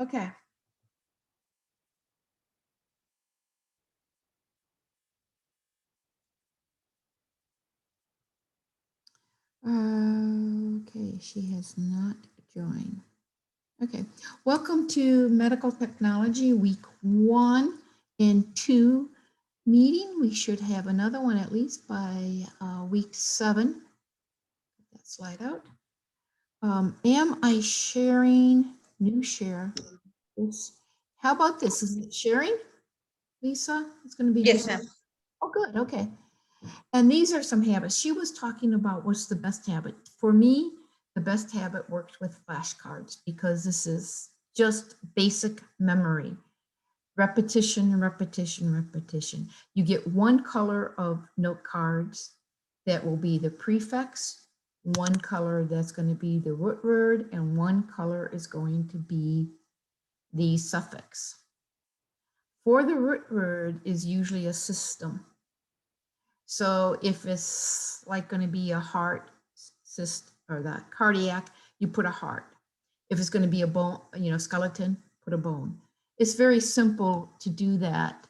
Okay. Okay, she has not joined. Okay, welcome to Medical Technology Week 1 and 2 meeting. We should have another one at least by week 7. Get that slide out. Am I sharing? New share. This. How about this? Is it sharing, Lisa? It's going to be Yes, just. ma'am. Oh, good. Okay. And these are some habits. She was talking about what's the best habit. For me, the best habit works with flashcards because this is just basic memory. Repetition, repetition, repetition. You get one color of note cards that will be the prefix, one color that's going to be the root word, and one color is going to be the suffix. For the root word is usually a system. So if it's like going to be a heart cyst or the cardiac, you put a heart. If it's going to be a bone, skeleton, put a bone. It's very simple to do that.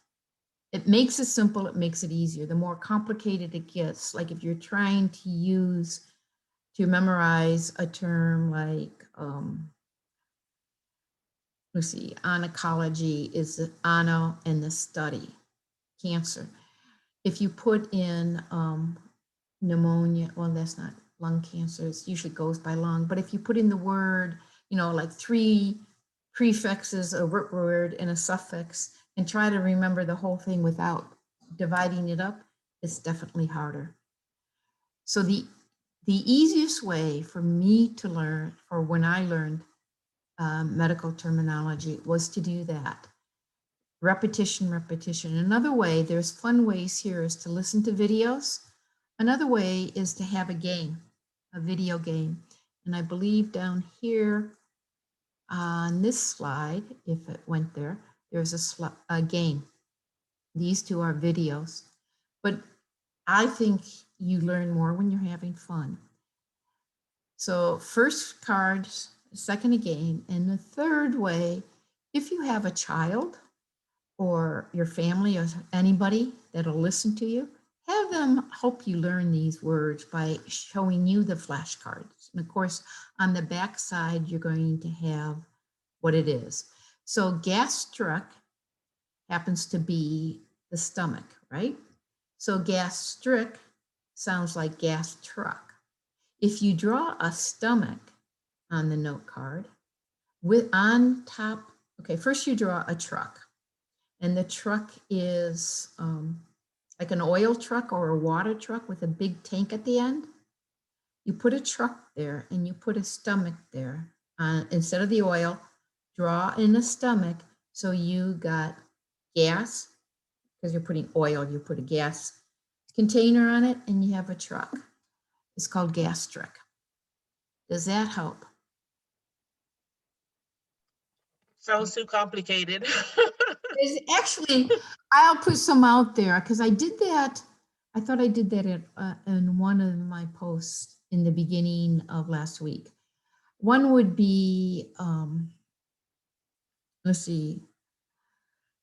It makes it simple, it makes it easier. The more complicated it gets, like if you're trying to memorize a term like, let's see, oncology is the ono and the study, cancer. If you put in pneumonia, well, that's not lung cancer, it usually goes by lung, but if you put in the word, like 3 prefixes, a root word and a suffix, and try to remember the whole thing without dividing it up, it's definitely harder. So the easiest way for me to learn, or when I learned medical terminology, was to do that. Repetition, repetition. Another way, there's fun ways here, is to listen to videos. Another way is to have a game, a video game. And I believe down here on this slide, if it went there, there's a game. These two are videos. But I think you learn more when you're having fun. So first cards, second a game, and the third way, if you have a child or your family or anybody that'll listen to you, have them help you learn these words by showing you the flashcards. And of course, on the back side, you're going to have what it is. So gastric happens to be the stomach, right? So gastric sounds like gas truck. If you draw a stomach on the note card, with on top, okay, first you draw a truck. And the truck is like an oil truck or a water truck with a big tank at the end. You put a truck there and you put a stomach there. Instead of the oil, draw in the stomach. So you got gas, because you're putting oil, you put a gas container on it and you have a truck. It's called gastric. Does that help? Sounds too complicated. Actually, I'll put some out there because I did that. I thought I did that in one of my posts in the beginning of last week. One would be, let's see,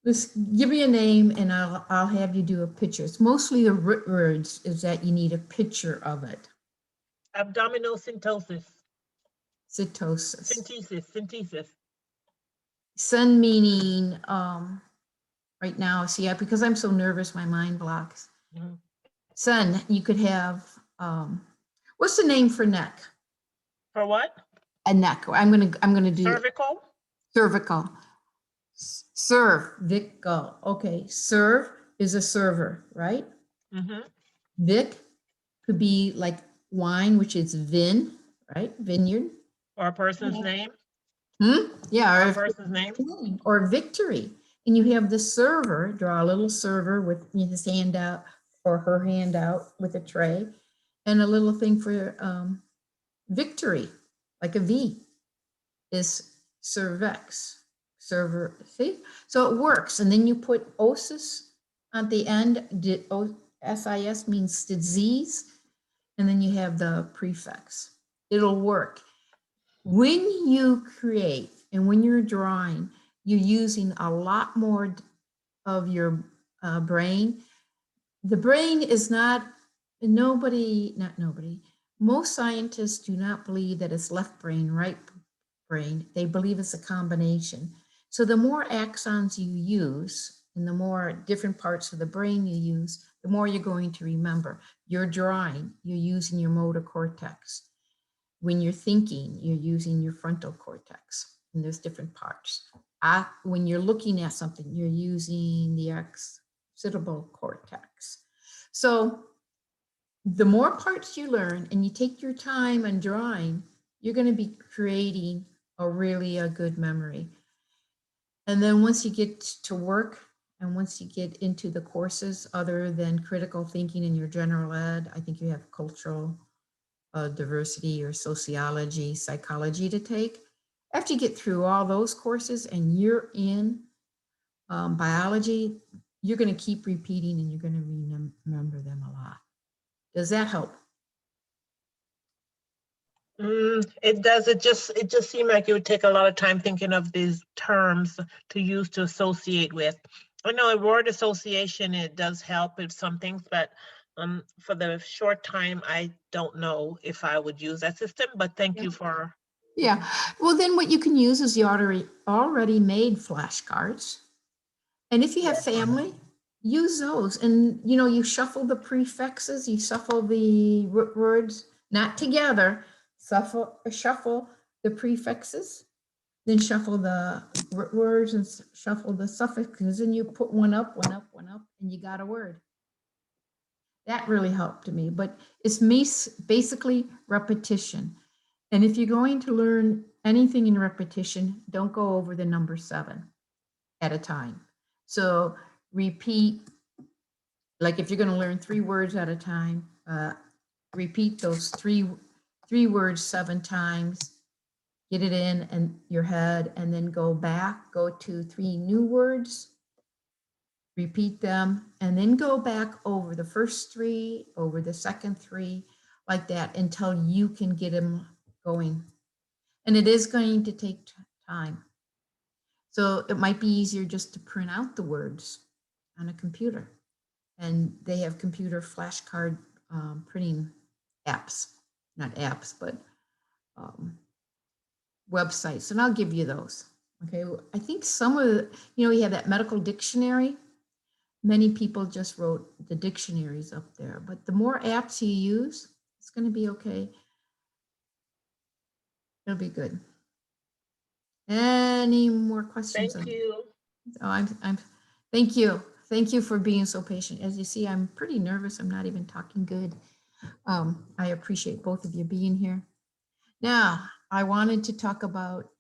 let's give me a name and I'll have you do a picture. It's mostly the root words is that you need a picture of it. Abdominal synthesis. Cytosis. Synthesis. Sun meaning, right now, see, because I'm so nervous, my mind blocks. Mm-hmm. Sun, you could have, what's the name for neck? For what? A neck. I'm gonna do cervical. Cervical. Cervical. Okay, serve is a server, right? Mm-hmm. Vic could be like wine, which is vin, right? Vineyard. Or a person's name. Yeah, or a person's name. Or victory. And you have the server, draw a little server with his hand out or her hand out with a tray and a little thing for victory, like a V is cervex, server, see? So it works. And then you put osis at the end, SIS means disease, and then you have the prefix. It'll work. When you create And when you're drawing, you're using a lot more of your brain. The brain is not nobody. Most scientists do not believe that it's left brain, right brain. They believe it's a combination. So the more axons you use and the more different parts of the brain you use, the more you're going to remember. You're drawing, you're using your motor cortex. When you're thinking, you're using your frontal cortex, and there's different parts. When you're looking at something, you're using the occipital cortex. So the more parts you learn and you take your time on drawing, you're going to be creating a good memory. And then once you get to work and once you get into the courses other than critical thinking in your general ed, I think you have cultural diversity or sociology, psychology to take. After you get through all those courses and you're in biology, you're going to keep repeating and you're going to remember them a lot. Does that help? It does. It just seemed like it would take a lot of time thinking of these terms to use to associate with. I know a word association, it does help with some things, but for the short time, I don't know if I would use that system, but thank you for. Yeah. Well, then what you can use is the already made flashcards. And if you have family, use those. And, you know, you shuffle the prefixes, you shuffle the words, not together, shuffle the prefixes, then shuffle the words and shuffle the suffixes, and you put one up, and you got a word. That really helped me, but it's basically repetition. And if you're going to learn anything in repetition, don't go over the number 7 at a time. So repeat, like if you're going to learn 3 words at a time, repeat those three words 7 times, get it in your head, and then go to 3 new words, repeat them, and then go back over the first 3, over the second 3, like that until you can get them going. And it is going to take time. So it might be easier just to print out the words on a computer. And they have computer flashcard printing apps, not apps, but websites. And I'll give you those. Okay. I think some of the, you have that medical dictionary. Many people just wrote the dictionaries up there, but the more apps you use, it's going to be okay. It'll be good. Any more questions? Thank you. Oh, thank you. Thank you for being so patient. As you see, I'm pretty nervous. I'm not even talking good. I appreciate both of you being here. Now, I wanted to talk about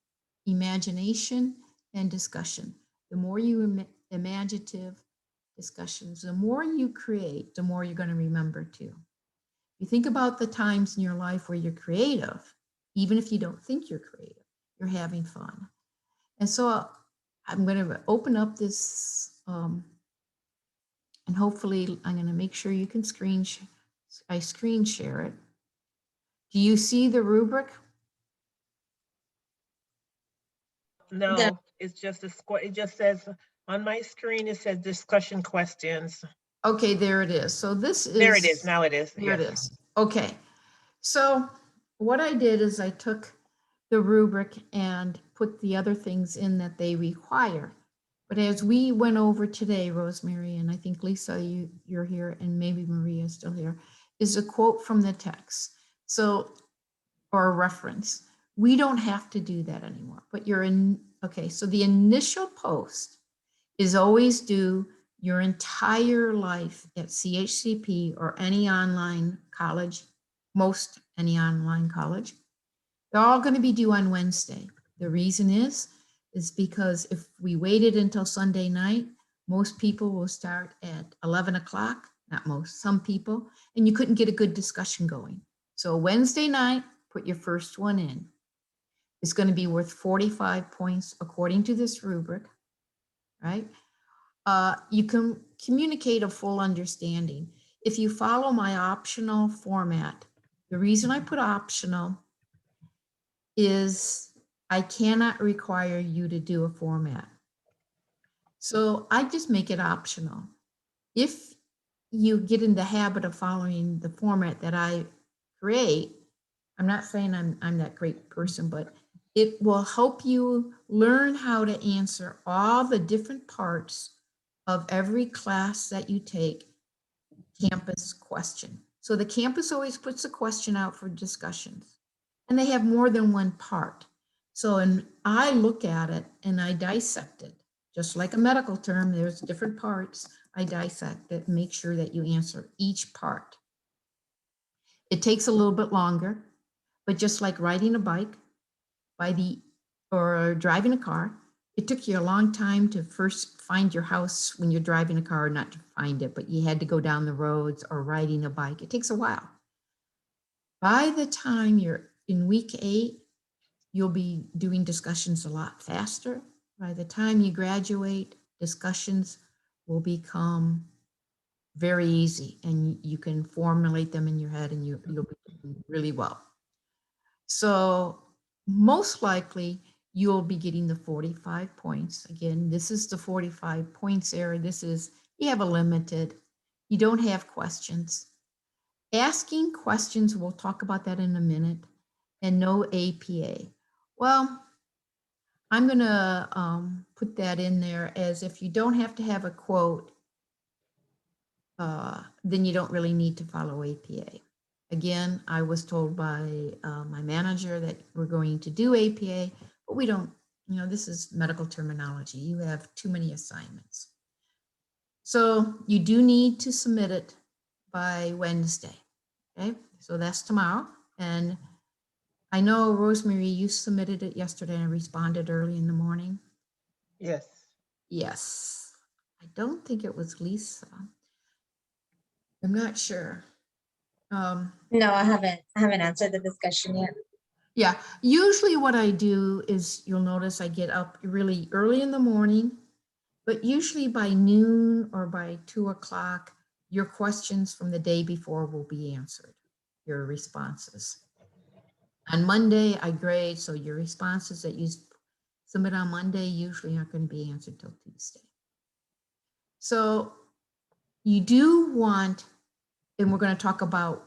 imagination and discussion. The more you imaginative discussions, the more you create, the more you're going to remember too. You think about the times in your life where you're creative, even if you don't think you're creative, you're having fun. And so I'm going to open up this, and hopefully I'm going to make sure you can screen share it. Do you see the rubric? No, it's just a square. It just says on my screen, it says discussion questions. Okay, there it is. So this is. There it is. Now it is. There it is. Okay. So what I did is I took the rubric and put the other things in that they require. But as we went over today, Rosemary, and I think Lisa, you're here, and maybe Maria is still here, is a quote from the text. So, or a reference. We don't have to do that anymore, but you're in, okay, so the initial post is always do your entire life at CHCP or any online college, most any online college. They're all going to be due on Wednesday. The reason is because if we waited until Sunday night, most people will start at 11 o'clock, not most, some people, and you couldn't get a good discussion going. So Wednesday night, put your first one in. It's going to be worth 45 points according to this rubric, right? You can communicate a full understanding. If you follow my optional format, the reason I put optional is I cannot require you to do a format. So I just make it optional. If you get in the habit of following the format that I create, I'm not saying I'm that great person, but it will help you learn how to answer all the different parts of every class that you take campus question. So the campus always puts a question out for discussions, and they have more than one part. So, and I look at it and I dissect it, just like a medical term, there's different parts. I dissect it, make sure that you answer each part. It takes a little bit longer, but just like riding a bike or driving a car, it took you a long time to first find your house when you're driving a car, not to find it, but you had to go down the roads or riding a bike. It takes a while. By the time you're in week 8, you'll be doing discussions a lot faster. By the time you graduate, discussions will become very easy and you can formulate them in your head and you'll be doing really well. So most likely you'll be getting the 45 points. Again, this is the 45 points area. This is, you have a limited, you don't have questions. Asking questions, we'll talk about that in a minute, and no APA. Well, I'm gonna put that in there as if you don't have to have a quote, then you don't really need to follow APA. Again, I was told by my manager that we're going to do APA, but we don't, you know, this is medical terminology. You have too many assignments. So you do need to submit it by Wednesday, okay? So that's tomorrow. And I know, Rosemary, you submitted it yesterday and responded early in the morning. Yes. Yes. I don't think it was Lisa. I'm not sure. No, I haven't answered the discussion yet. Yeah, usually what I do is, you'll notice I get up really early in the morning, but usually by noon or by 2 o'clock, your questions from the day before will be answered, your responses. On Monday, I grade, so your responses that you submit on Monday usually aren't going to be answered till Tuesday. So you do want, and we're going to talk about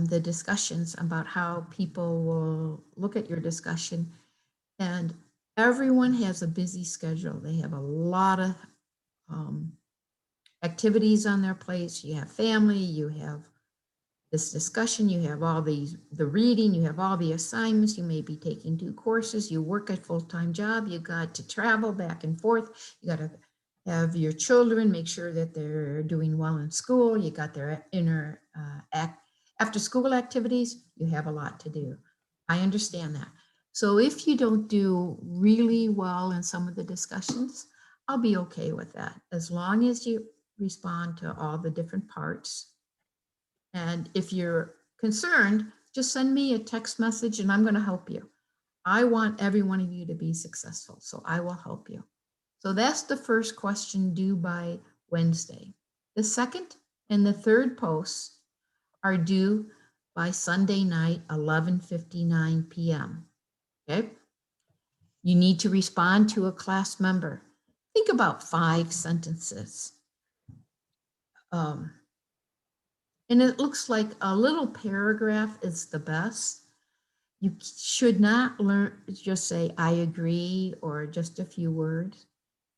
the discussions about how people will look at your discussion. And everyone has a busy schedule. They have a lot of activities on their plates. You have family, you have this discussion, you have all the reading, you have all the assignments, you may be taking 2 courses, you work a full-time job, you got to travel back and forth, you got to have your children, make sure that they're doing well in school, you got their inner after school activities, you have a lot to do. I understand that. So if you don't do really well in some of the discussions, I'll be okay with that, as long as you respond to all the different parts. And if you're concerned, just send me a text message and I'm going to help you. I want every one of you to be successful, so I will help you. So that's the first question, due by Wednesday. The second and the third posts are due by Sunday night, 11:59 p.m. Okay. You need to respond to a class member. Think about 5 sentences. And it looks like a little paragraph is the best. You should not just say, I agree, or just a few words.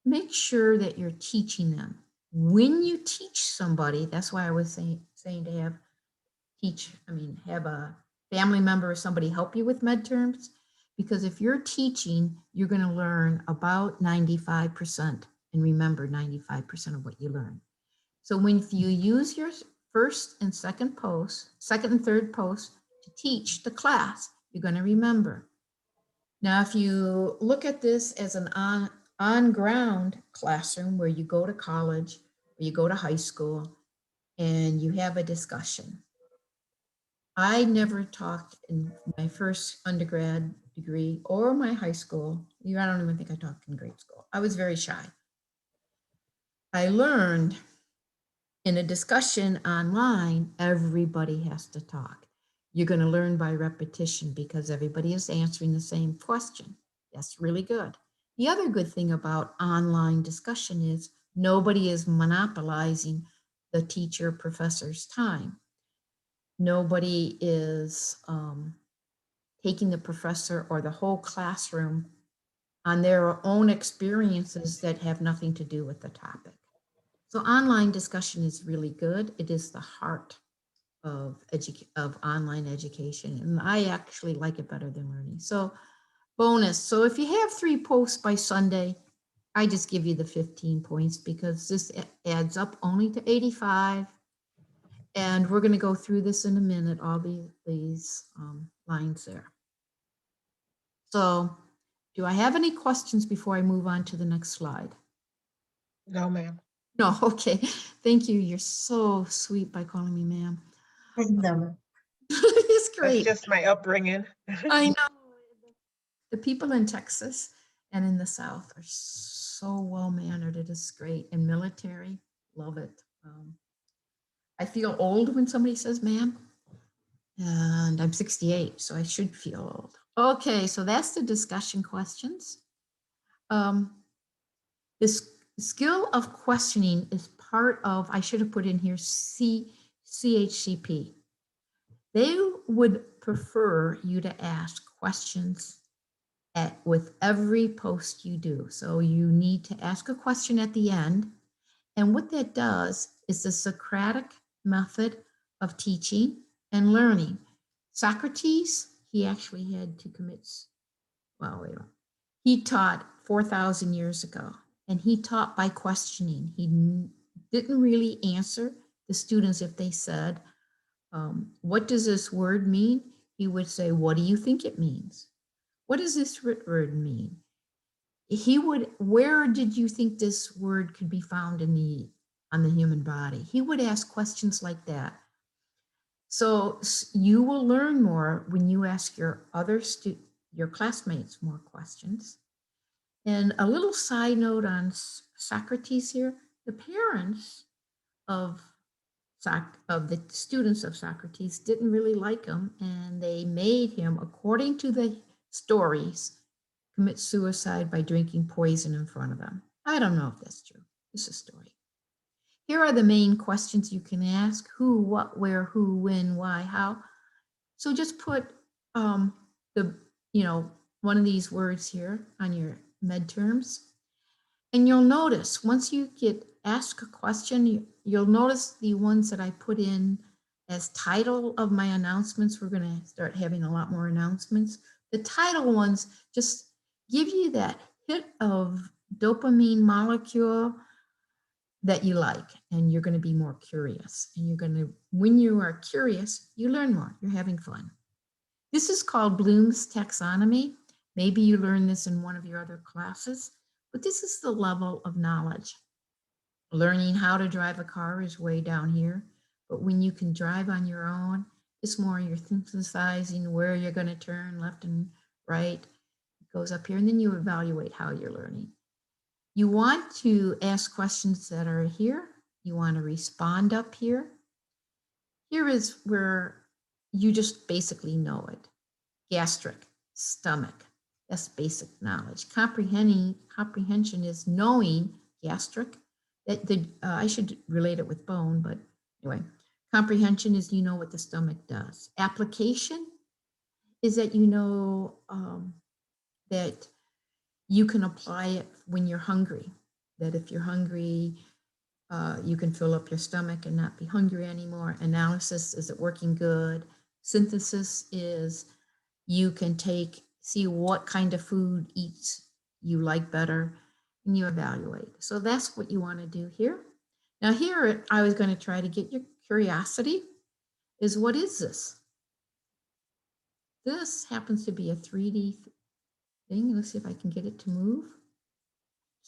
Make sure that you're teaching them. When you teach somebody, that's why I was saying to have a family member or somebody help you with med terms, because if you're teaching, you're going to learn about 95% and remember 95% of what you learn. So when you use your first and second and third post to teach the class, you're going to remember. Now, if you look at this as an on-ground classroom where you go to college, or you go to high school, and you have a discussion. I never talked in my first undergrad degree or my high school. I don't even think I talked in grade school. I was very shy. I learned in a discussion online, everybody has to talk. You're going to learn by repetition because everybody is answering the same question. That's really good. The other good thing about online discussion is nobody is monopolizing the teacher professor's time. Nobody is taking the professor or the whole classroom on their own experiences that have nothing to do with the topic. So online discussion is really good. It is the heart of online education, and I actually like it better than learning. So bonus. So if you have 3 posts by Sunday, I just give you the 15 points because this adds up only to 85. And we're going to go through this in a minute, all these lines there. So do I have any questions before I move on to the next slide? No, ma'am. No, okay. Thank you. You're so sweet by calling me ma'am. No. It's great. That's just my upbringing. I know. The people in Texas and in the South are so well-mannered. It is great. And military, love it. I feel old when somebody says ma'am. And I'm 68, so I should feel old. Okay, so that's the discussion questions. This skill of questioning is part of, I should have put in here, CHCP. They would prefer you to ask questions with every post you do. So you need to ask a question at the end. And what that does is the Socratic method of teaching and learning. Socrates, he actually had to commit, well, wait a minute. He taught 4,000 years ago, and he taught by questioning. He didn't really answer the students if they said, what does this word mean? He would say, what do you think it means? What does this word mean? He would, where did you think this word could be found on the human body? He would ask questions like that. So you will learn more when you ask your classmates more questions. And a little side note on Socrates here, the parents of the students of Socrates didn't really like him, and they made him, according to the stories, commit suicide by drinking poison in front of them. I don't know if that's true. It's a story. Here are the main questions you can ask: who, what, where, who, when, why, how. So just put one of these words here on your midterms, and you'll notice once you get asked a question, you'll notice the ones that I put in as title of my announcements. We're going to start having a lot more announcements. The title ones just give you that hit of dopamine molecule that you like, and you're going to be more curious. And when you are curious, you learn more. You're having fun. This is called Bloom's taxonomy. Maybe you learned this in one of your other classes, but this is the level of knowledge. Learning how to drive a car is way down here, but when you can drive on your own, it's more you're synthesizing where you're going to turn left and right. It goes up here, and then you evaluate how you're learning. You want to ask questions that are here. You want to respond up here. Here is where you just basically know it. Gastric, stomach, that's basic knowledge. Comprehension is knowing gastric. I should relate it with bone, but anyway, comprehension is you know what the stomach does. Application is that you know that you can apply it when you're hungry, that if you're hungry, you can fill up your stomach and not be hungry anymore. Analysis, is it working good? Synthesis is you can see what kind of food you like better, and you evaluate. So that's what you want to do here. Now here, I was going to try to get your curiosity is, what is this? This happens to be a 3D thing. Let's see if I can get it to move.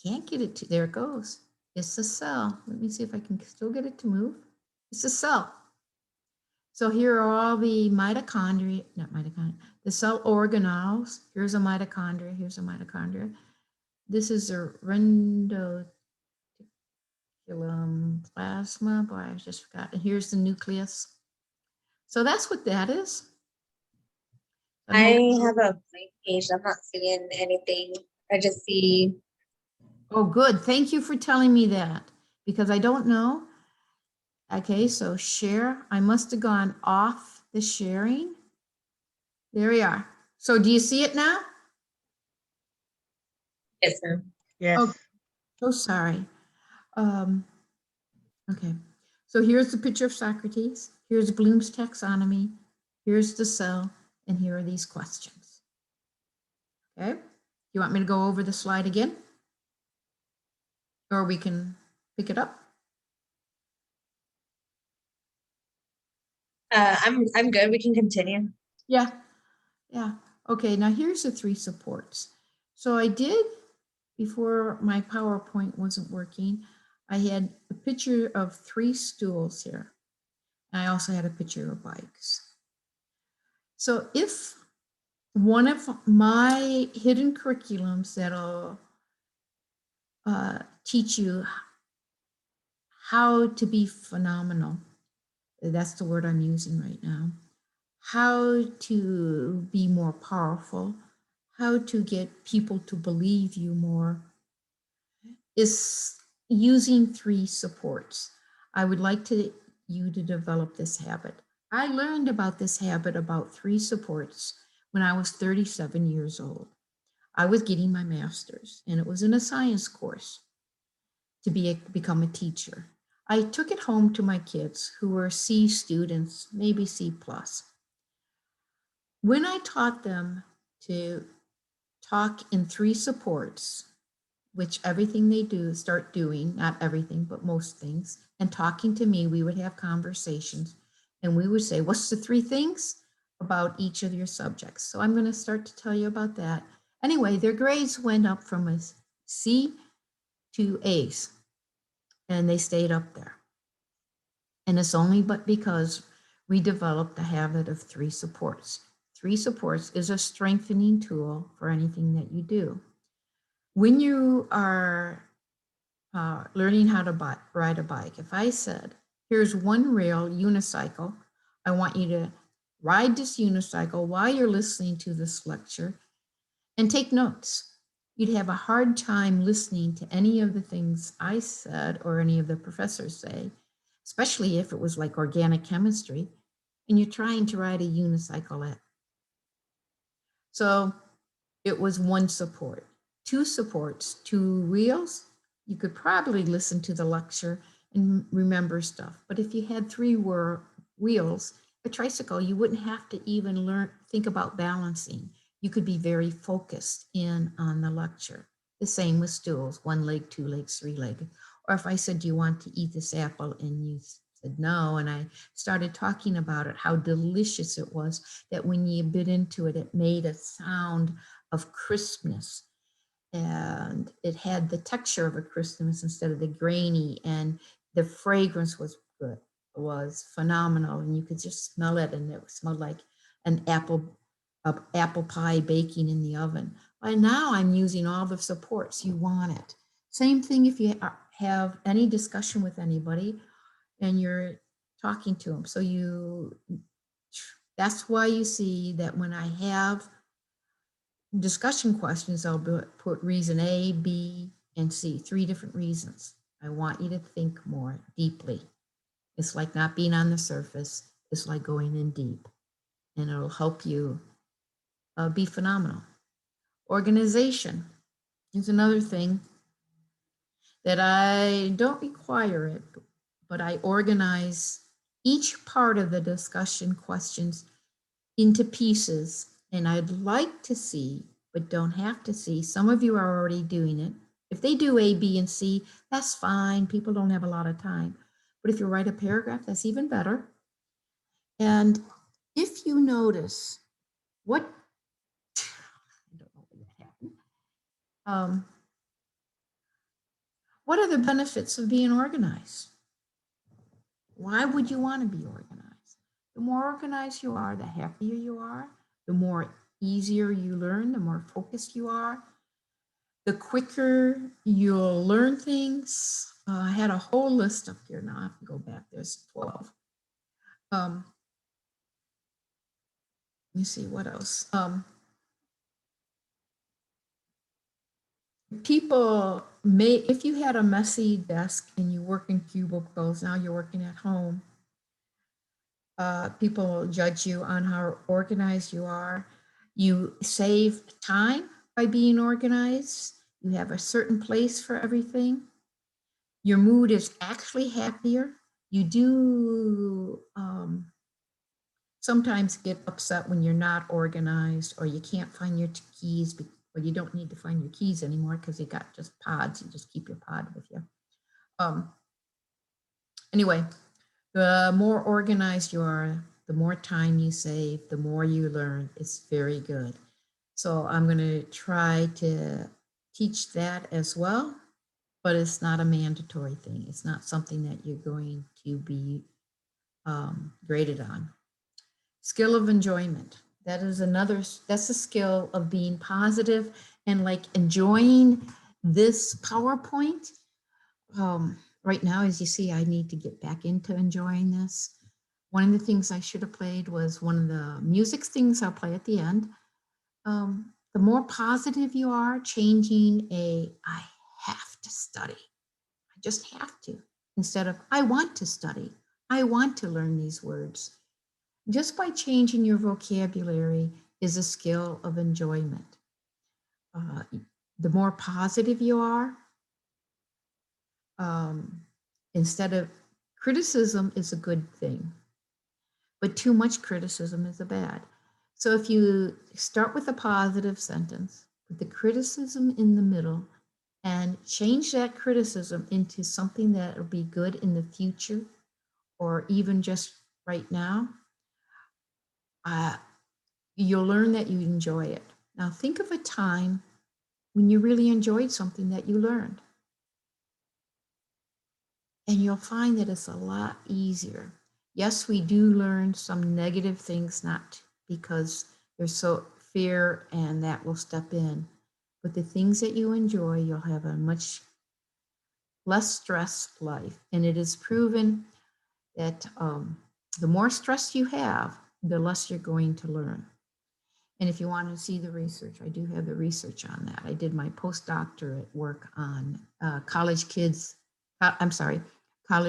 Can't get it to, there it goes. It's a cell. Let me see if I can still get it to move. It's a cell. So here are all the mitochondria, not mitochondria, the cell organelles. Here's a mitochondria, here's a mitochondria. This is a reticulum plasma, boy, I just forgot. And here's the nucleus. So that's what that is. I have a blank page. I'm not seeing anything. I just see, Oh, good. Thank you for telling me that, because I don't know. Okay, so share. I must have gone off the sharing. There we are. So do you see it now? yes, ma'am. Yes. Oh, so sorry. Okay, so here's the picture of Socrates. Here's Bloom's taxonomy. Here's the cell, and here are these questions. Okay, you want me to go over the slide again? Or we can pick it up? I'm good. We can continue. Yeah, yeah. Okay, now here's the 3 supports. So I did, before my PowerPoint wasn't working, I had a picture of 3 stools here. And I also had a picture of bikes. So if one of my hidden curriculums that'll teach you how to be phenomenal, that's the word I'm using right now, how to be more powerful, how to get people to believe you more, is using 3 supports. I would like you to develop this habit. I learned about this habit about 3 supports when I was 37 years old. I was getting my master's, and it was in a science course to become a teacher. I took it home to my kids who were C students, maybe C plus. When I taught them to talk in 3 supports, which everything they do start doing, not everything, but most things, and talking to me, we would have conversations, and we would say, what's the 3 things about each of your subjects? So I'm going to start to tell you about that. Anyway, their grades went up from a C to A's, and they stayed up there. And it's only but because we developed the habit of 3 supports. 3 supports is a strengthening tool for anything that you do. When you are learning how to ride a bike, if I said, here's 1 rail unicycle, I want you to ride this unicycle while you're listening to this lecture and take notes. You'd have a hard time listening to any of the things I said or any of the professors say, especially if it was like organic chemistry and you're trying to ride a unicycle. So it was 1 support. 2 supports, 2 wheels, you could probably listen to the lecture and remember stuff. But if you had 3 wheels, a tricycle, you wouldn't have to even think about balancing. You could be very focused in on the lecture. The same with stools, 1 leg, 2 legs, 3 legs. Or if I said, do you want to eat this apple? And you said no, and I started talking about it, how delicious it was, that when you bit into it, it made a sound of crispness. And it had the texture of a crispness instead of the grainy, and the fragrance was good. It was phenomenal, and you could just smell it, and it smelled like an apple pie baking in the oven. By now, I'm using all the supports. You want it. Same thing if you have any discussion with anybody and you're talking to them. So that's why you see that when I have discussion questions, I'll put reason A, B, and C, 3 different reasons. I want you to think more deeply. It's like not being on the surface. It's like going in deep, and it'll help you be phenomenal. Organization is another thing that I don't require it, but I organize each part of the discussion questions into pieces. And I'd like to see, but don't have to see, some of you are already doing it. If they do A, B, and C, that's fine. People don't have a lot of time. But if you write a paragraph, that's even better. And if you notice I don't know when that happened. What are the benefits of being organized? Why would you want to be organized? The more organized you are, the happier you are, the more easier you learn, the more focused you are, the quicker you'll learn things. I had a whole list up here. Now I have to go back. There's 12. Let me see what else. People may, if you had a messy desk and you work in cubicles, now you're working at home, people will judge you on how organized you are. You save time by being organized. You have a certain place for everything. Your mood is actually happier. You do sometimes get upset when you're not organized or you can't find your keys, or you don't need to find your keys anymore because you got just pods. You just keep your pod with you. Anyway, the more organized you are, the more time you save, the more you learn. It's very good. So I'm going to try to teach that as well, but it's not a mandatory thing. It's not something that you're going to be graded on. Skill of enjoyment. That is another, that's a skill of being positive and like enjoying this PowerPoint. Right now, as you see, I need to get back into enjoying this. One of the things I should have played was one of the music things I'll play at the end. The more positive you are, changing I have to study. I just have to, instead of I want to study. I want to learn these words. Just by changing your vocabulary is a skill of enjoyment. The more positive you are, instead of criticism is a good thing, but too much criticism is a bad. So if you start with a positive sentence, put the criticism in the middle, and change that criticism into something that will be good in the future, or even just right now, you'll learn that you enjoy it. Now think of a time when you really enjoyed something that you learned. And you'll find that it's a lot easier. Yes, we do learn some negative things, not because there's so fear and that will step in, but the things that you enjoy, you'll have a much less stress life. And it is proven that the more stress you have, the less you're going to learn. And if you want to see the research, I do have the research on that. I did my postdoctorate work on college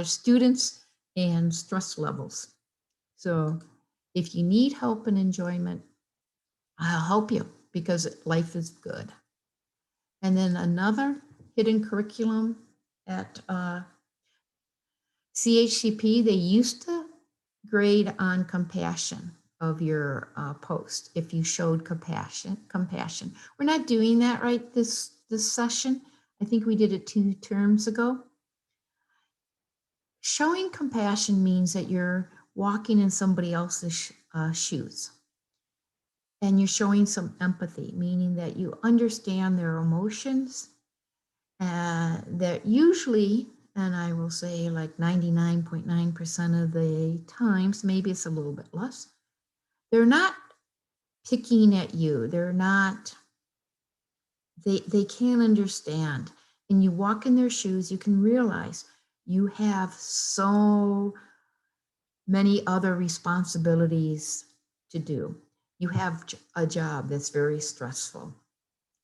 students and stress levels. So if you need help and enjoyment, I'll help you because life is good. And then another hidden curriculum at CHCP, they used to grade on compassion of your post if you showed compassion. We're not doing that right this session. I think we did it 2 terms ago. Showing compassion means that you're walking in somebody else's shoes. And you're showing some empathy, meaning that you understand their emotions. That usually, and I will say like 99.9% of the times, maybe it's a little bit less, they're not picking at you. They're not, they can't understand. And you walk in their shoes, you can realize you have so many other responsibilities to do. You have a job that's very stressful.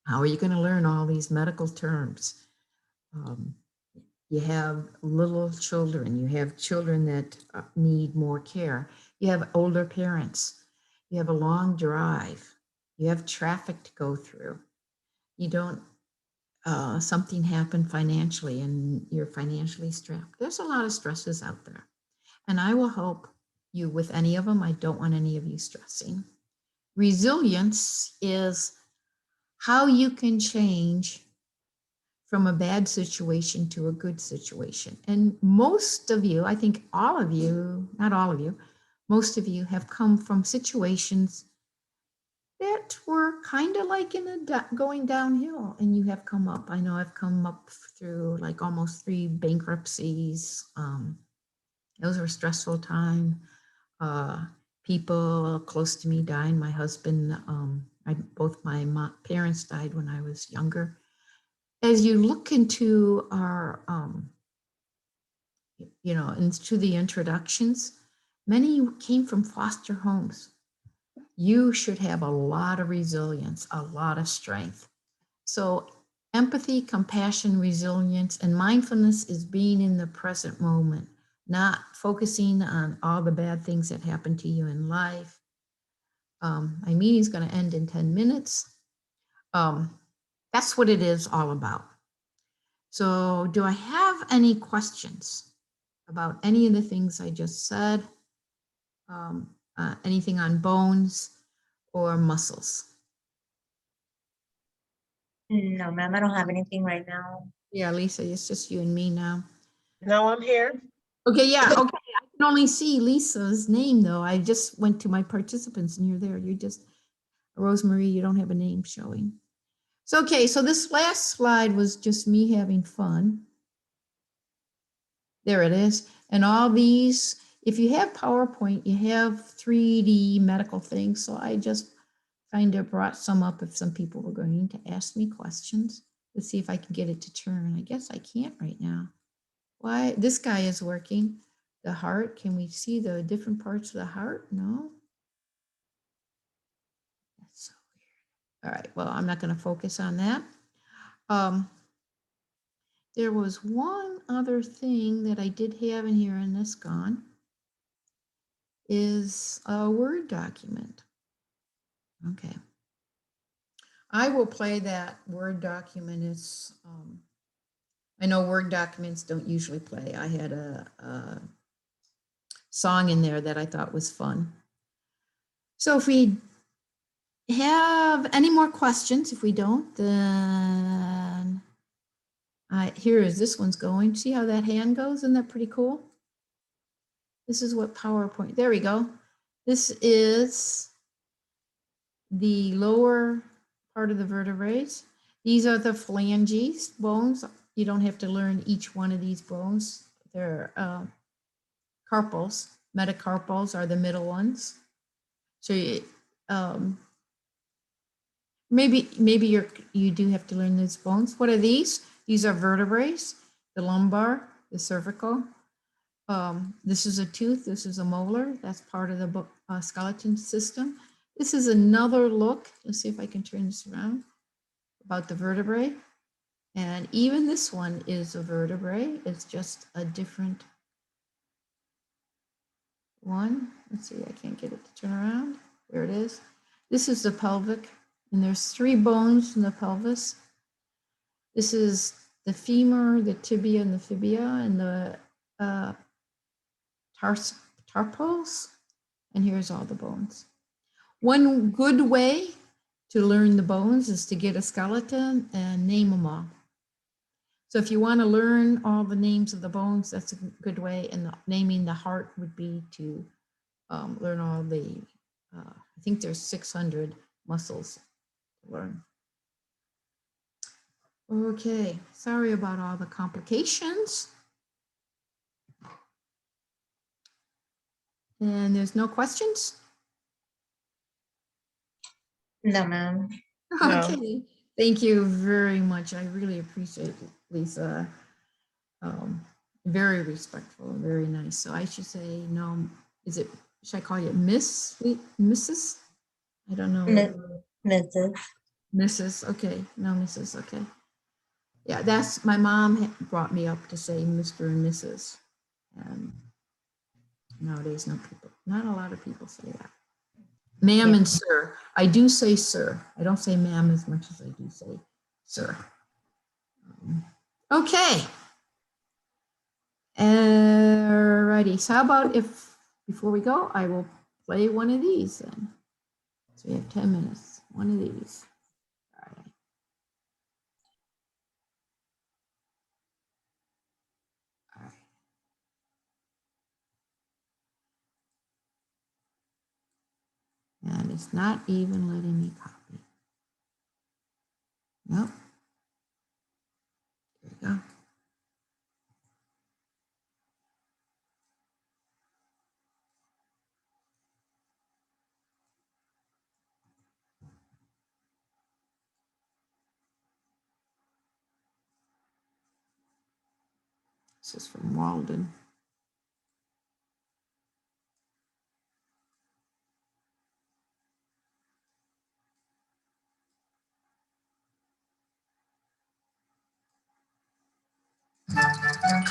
How are you going to learn all these medical terms? You have little children. You have children that need more care. You have older parents. You have a long drive. You have traffic to go through. You don't, something happened financially and you're financially strapped. There's a lot of stresses out there. And I will help you with any of them. I don't want any of you stressing. Resilience is how you can change from a bad situation to a good situation. And most of you, I think all of you, not all of you, most of you have come from situations that were kind of like going downhill, and you have come up. I know I've come up through like almost 3 bankruptcies. Those were stressful time. People close to me died. My husband, both my parents died when I was younger. As you look into our, into the introductions, many came from foster homes. you should have a lot of resilience, a lot of strength. So empathy, compassion, resilience, and mindfulness is being in the present moment, not focusing on all the bad things that happen to you in life. My meeting's going to end in 10 minutes. That's what it is all about. So do I have any questions about any of the things I just said? Anything on bones or muscles? No, ma'am, I don't have anything right now. Yeah, Lisa, it's just you and me now. No, I'm here. Okay, yeah, okay. I can only see Lisa's name though. I just went to my participants and you're there. You just, Rosemary, you don't have a name showing. So, okay, so this last slide was just me having fun. There it is. And all these, if you have PowerPoint, you have 3D medical things. So I just kind of brought some up if some people were going to ask me questions. Let's see if I can get it to turn. I guess I can't right now. Why? This guy is working. The heart, can we see the different parts of the heart? No. That's so weird. All right, well, I'm not going to focus on that. There was one other thing that I did have in here, and this gone, is a Word document. Okay. I will play that Word document. It's, I know Word documents don't usually play. I had a song in there that I thought was fun. So if we have any more questions, if we don't, then here is this one's going. See how that hand goes? Isn't that pretty cool? This is what PowerPoint, there we go. This is the lower part of the vertebrae. These are the phalanges bones. You don't have to learn each one of these bones. They're carpals. Metacarpals are the middle ones. So maybe you do have to learn these bones. What are these? These are vertebrae, the lumbar, the cervical. This is a tooth, this is a molar, that's part of the skeleton system. This is another look, let's see if I can turn this around, about the vertebrae. And even this one is a vertebrae, it's just a different one. Let's see, I can't get it to turn around. There it is. This is the pelvic, and there's 3 bones in the pelvis. This is the femur, the tibia, and the fibia, and the tarpals, and here's all the bones. One good way to learn the bones is to get a skeleton and name them all. So if you want to learn all the names of the bones, that's a good way. And naming the heart would be to learn all the, I think there's 600 muscles to learn. Okay, sorry about all the complications. And there's no questions? No, ma'am. No. Okay, thank you very much. I really appreciate it, Lisa. Very respectful, very nice. So I should say no, is it, should I call you Miss, Mrs.? I don't know. Mrs. Mrs., okay, no Mrs., okay. Yeah, that's, my mom brought me up to say Mr. and Mrs. And nowadays, not a lot of people say that. Ma'am and sir. I do say sir. I don't say ma'am as much as I do say sir. Okay. Alrighty. So how about if, before we go, I will play one of these then. So we have 10 minutes. One of these. All right. All right. And it's not even letting me copy. Nope. There we go. This is from Walden.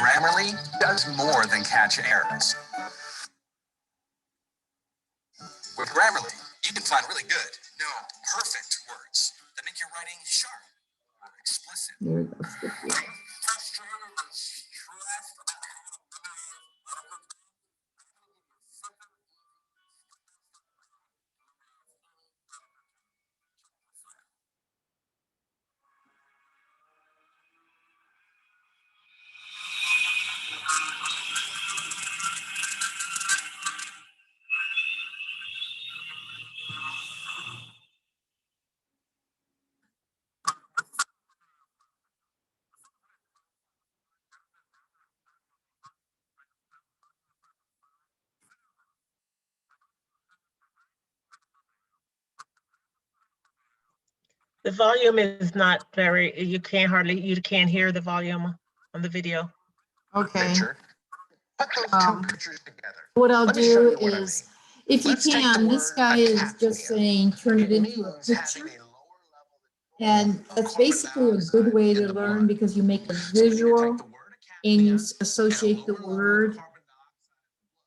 Grammarly does more than catch errors. With Grammarly, you can find really good, no, perfect words that make your writing sharp or explicit. There we go. Skip it. The volume is not very, you can't hear the volume on the video. Okay. Picture. Put those two pictures together. What I'll Let me show do you what I is, mean. if you Let's take the can, this word guy is academia. just saying, turn it into a means having picture. a lower level And that's basically a good way to learn because you make a visual and you associate the word.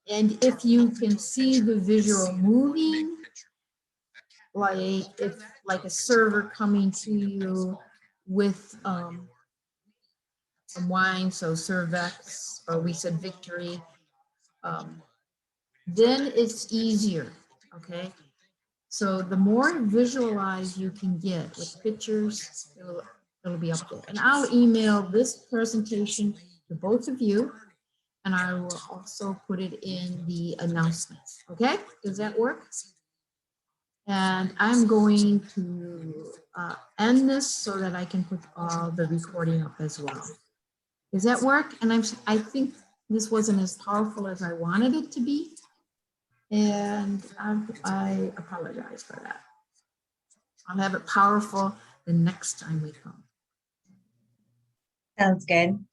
And if you can see the visual moving, like a server coming to you with some wine, so Cervex, or we said Victory, then it's easier, okay? So the more visualized you can get with pictures, it'll be up there. And I'll email this presentation to both of you, and I will also put it in the announcements, okay? Does that work? And I'm going to end this so that I can put all the recording up as well. Does that work? And I think this wasn't as powerful as I wanted it to be. And I apologize for that. I'll have it powerful the next time we come. Sounds good.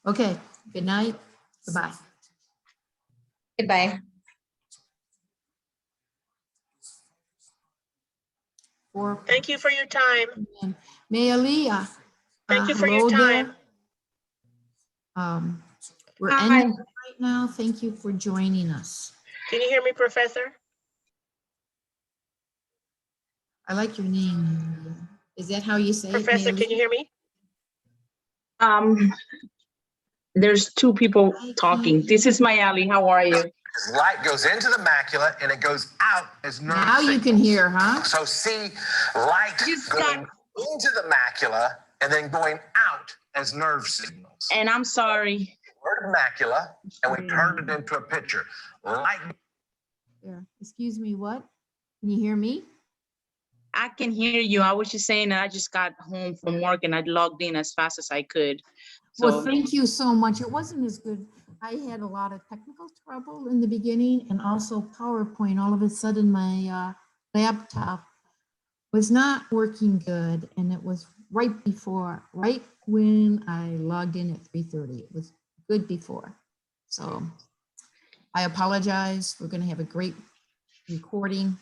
Okay, good night. Goodbye. Goodbye. Thank you for your time. Mayalea. Thank you for your hello time. there. We're Hi. ending right now. Thank you for joining us. Can you hear me, Professor? I like your name. Mayalea. Is that how you say Professor, it? can you hear me? There's two people I talking. can't This hear is Mayali. How are you? Light goes into the macula and it goes out as nerve Now you can signals. hear, huh? So see light Just going into the macula and then going out as nerve signals. And I'm sorry. Word macula, and we turned it into a picture. Light. There. Excuse me, what? Can you hear me? I can hear you. I was just saying that I just got home from work and I logged in as fast as I could. Well, So thank you so much. It wasn't as good. I had a lot of technical trouble in the beginning and also PowerPoint. All of a sudden, my laptop was not working good. And it was right when I logged in at 3:30. It was good before. So I apologize. We're going to have a great recording.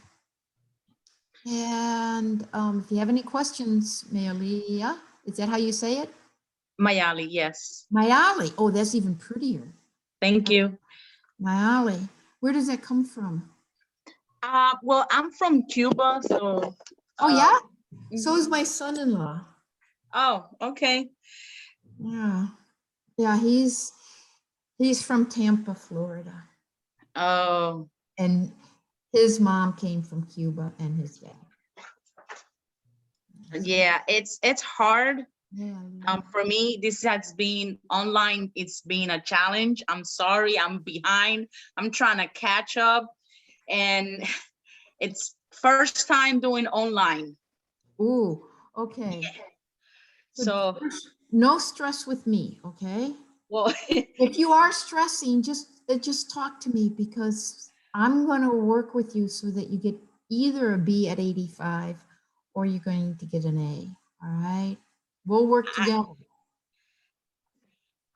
And if you have any questions, Mayalea, is that how you say it? Mayali, yes. Mayali. Oh, that's even prettier. Thank you. Mayali. Where does that come from? Well, I'm from Cuba, so. Oh, yeah? Mhm. So is my son-in-law. Oh, okay. Yeah. Yeah, he's from Tampa, Florida. Oh, And his mom came from Cuba and his dad. yeah, it's hard. Yeah. For me, this has been online. It's been a challenge. I'm sorry, I'm behind. I'm trying to catch up, and it's first time doing online. Ooh, okay. So, No stress with me, okay? well, If you are stressing, just talk to me because I'm going to work with you so that you get either a B at 85 or you're going to get an A. All right. We'll work together.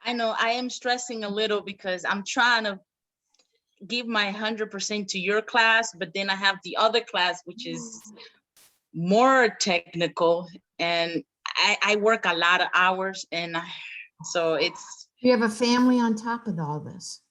I know I am stressing a little because I'm trying to give my 100% to your class, but then I have the other class, which is more technical, and I work a lot of hours, and so it's, You have a family on top of all this.